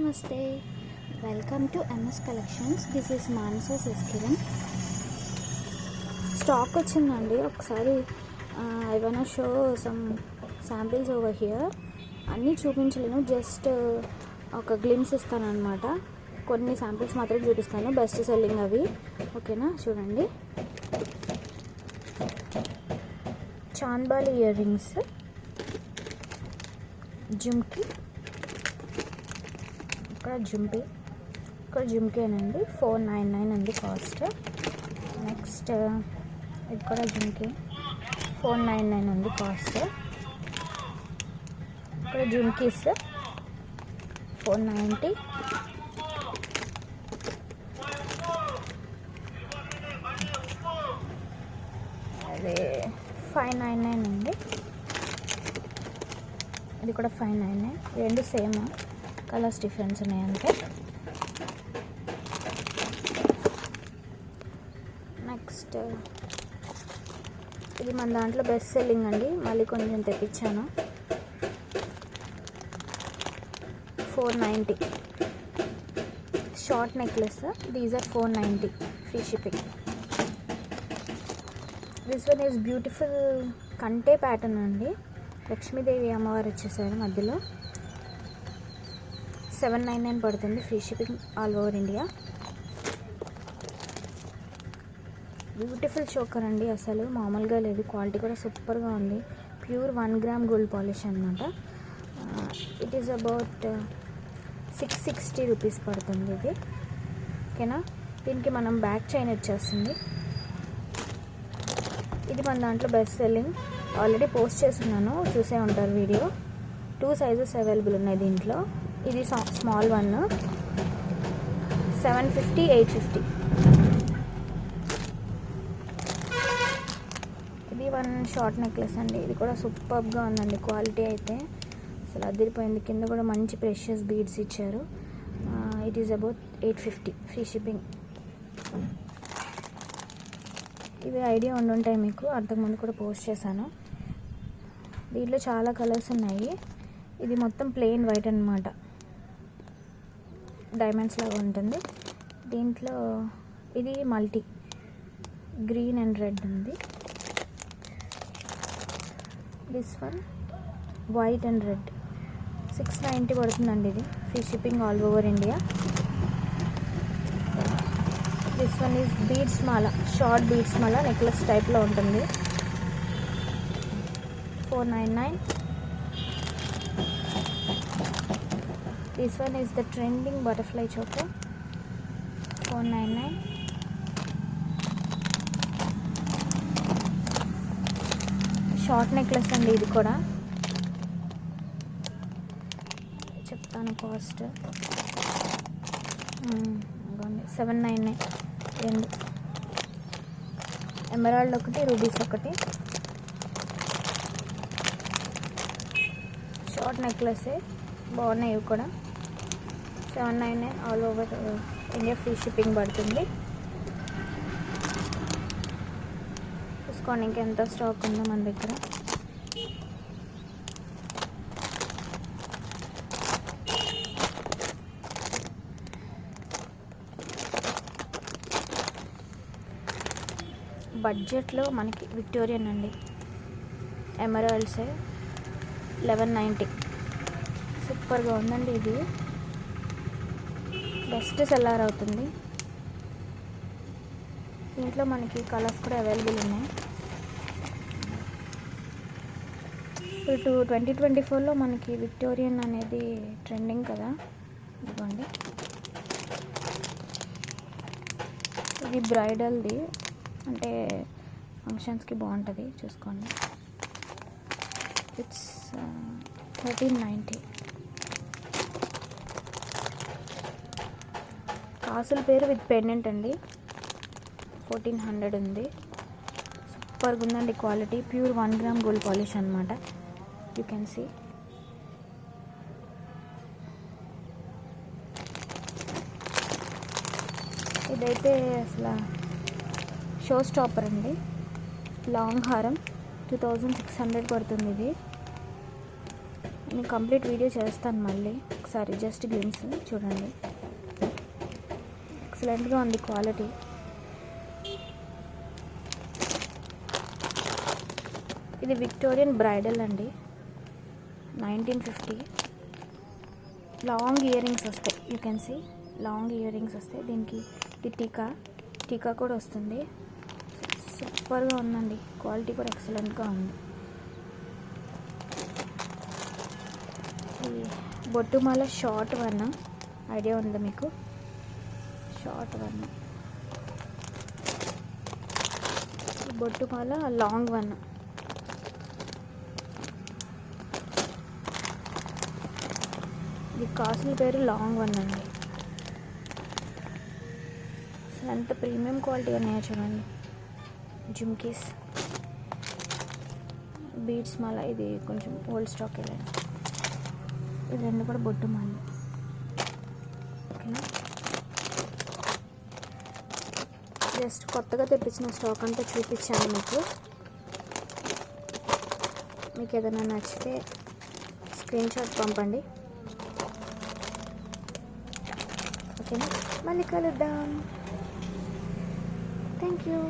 నమస్తే, welcome to MS collections. This is Manasa Sasikiran. Stock వచ్చిందండి. ఒకసారి I want to show some samples over here. అన్నీ చూపించలేను, just ఒక glimpse ఇస్తాను అనమాట. కొన్ని శాంపిల్స్ మాత్రం చూపిస్తాను, బెస్ట్ సెల్లింగ్ అవి. ఓకేనా, చూడండి. చాన్బాలి ఇయర్ రింగ్స్, జుమ్కి, ఇక్కడ జుమ్కేనండి. 499 ఉంది కాస్ట్. నెక్స్ట్ ఇక్కడ జుమ్కే 499 ఉంది కాస్ట్. ఇక్కడ జుమ్కీస్ 490. అదే 599 ఉంది. ఇది కూడా 599. రెండు సేమ్, కలర్స్ డిఫరెన్స్ ఉన్నాయంటే. నెక్స్ట్ ఇది మన దాంట్లో బెస్ట్ సెల్లింగ్ అండి, మళ్ళీ కొంచెం తెప్పించాను. 490 short necklace. These are 490, free shipping. This one is beautiful కంటే ప్యాటర్న్ అండి. లక్ష్మీదేవి అమ్మవారు వచ్చేసారు మధ్యలో. 799 పడుతుంది, free shipping all over India. Beautiful choker అండి, అసలు మామూలుగా లేదు. క్వాలిటీ కూడా సూపర్గా ఉంది. ప్యూర్ 1 గ్రామ్ గోల్డ్ పాలిష్ అనమాట. ఇట్ ఈస్ అబౌట్ 660 రూపీస్ పడుతుంది ఇది. ఓకేనా, దీనికి మనం బ్యాక్ చైన్ వచ్చేస్తుంది. ఇది మన దాంట్లో బెస్ట్ సెల్లింగ్. ఆల్రెడీ పోస్ట్ చేస్తున్నాను, చూసే ఉంటారు వీడియో. 2 సైజెస్ అవైలబుల్ ఉన్నాయి దీంట్లో. ఇది స్మాల్ వన్, 750, 850. ఇది వన్ షార్ట్ నెక్లెస్ అండి. ఇది కూడా సూపర్గా ఉందండి, క్వాలిటీ అయితే అసలు అదిరిపోయింది. కింద కూడా మంచి ప్రెషియస్ బీడ్స్ ఇచ్చారు. It is about 850, free shipping. ఇవి ఐడియా ఉండుంటాయి మీకు, అంతకుముందు కూడా పోస్ట్ చేశాను. దీంట్లో చాలా కలర్స్ ఉన్నాయి. ఇది మొత్తం ప్లెయిన్ వైట్ అన్నమాట, డైమండ్స్ లాగా ఉంటుంది. దీంట్లో ఇది మల్టీ గ్రీన్ అండ్ రెడ్ ఉంది. This one white and red 690 పడుతుందండి. ఇది free shipping all over India. This one is beads Mala, short beads Mala, necklace టైప్లో ఉంటుంది. 499. This one is the trending butterfly choker, 499. Short necklace అండి, ఇది కూడా చెప్తాను cost. 799 రెండు. ఎమరాల్డ్ ఒకటి, రూబీస్ ఒకటి. షార్ట్ నెక్లెస్ బాగున్నాయి ఇవి కూడా. 799 all over India, free shipping పడుతుంది. చూసుకోండి ఇంకెంత స్టాక్ ఉందో మన దగ్గర. బడ్జెట్లో మనకి విక్టోరియన్ అండి, ఎమరాల్డ్స్ 1190. సూపర్గా ఉందండి, ఇది బెస్ట్ సెల్లర్ అవుతుంది. దీంట్లో మనకి కలర్స్ కూడా అవైలబుల్ ఉన్నాయి. ఇప్పుడు 2024లో మనకి విక్టోరియన్ అనేది ట్రెండింగ్ కదా. ఇదిగోండి, ఇది బ్రైడల్ది, అంటే ఫంక్షన్స్కి బాగుంటుంది, చూసుకోండి. ఇట్స్ 1390. కాసుల పేరు విత్ పెండెంట్ అండి, 1400 ఉంది. సూపర్గా ఉందండి quality. Pure 1 gram gold polish అనమాట. You can see. ఇదైతే అసలు షో స్టాపర్ అండి, లాంగ్ హారం 2600 పడుతుంది. ఇది నేను కంప్లీట్ వీడియో చేస్తాను మళ్ళీ ఒకసారి, జస్ట్ గ్లిమ్స్ చూడండి. ఎక్సలెంట్గా ఉంది క్వాలిటీ. ఇది విక్టోరియన్ బ్రైడల్ అండి, 1950. లాంగ్ ఇయర్ రింగ్స్ వస్తాయి, you can see long earrings వస్తాయి. దీనికి ఇది టీకా కూడా వస్తుంది. సూపర్గా ఉందండి, క్వాలిటీ కూడా ఎక్సలెంట్గా ఉంది. ఈ బొట్టుమాల షార్ట్ వన్ ఐడియా ఉందా మీకు? Short one. బొట్టుమాల లాంగ్ వన్. ఇది కాసుల పేరు లాంగ్ వన్ అండి. అసలు ఎంత ప్రీమియం క్వాలిటీ ఉన్నాయో చూడండి. జుమ్కీస్, బీడ్స్ మాల, ఇది కొంచెం ఓల్డ్ స్టాక్ వెళ్ళండి. ఇది రెండు కూడా బొట్టు మాల. ఓకేనా, జస్ట్ కొత్తగా తెప్పించిన స్టాక్ అంతా చూపించాను మీకు. మీకు ఏదైనా నచ్చితే స్క్రీన్ షాట్ పంపండి. ఓకేనా, మళ్ళీ కలుద్దాం. Thank you.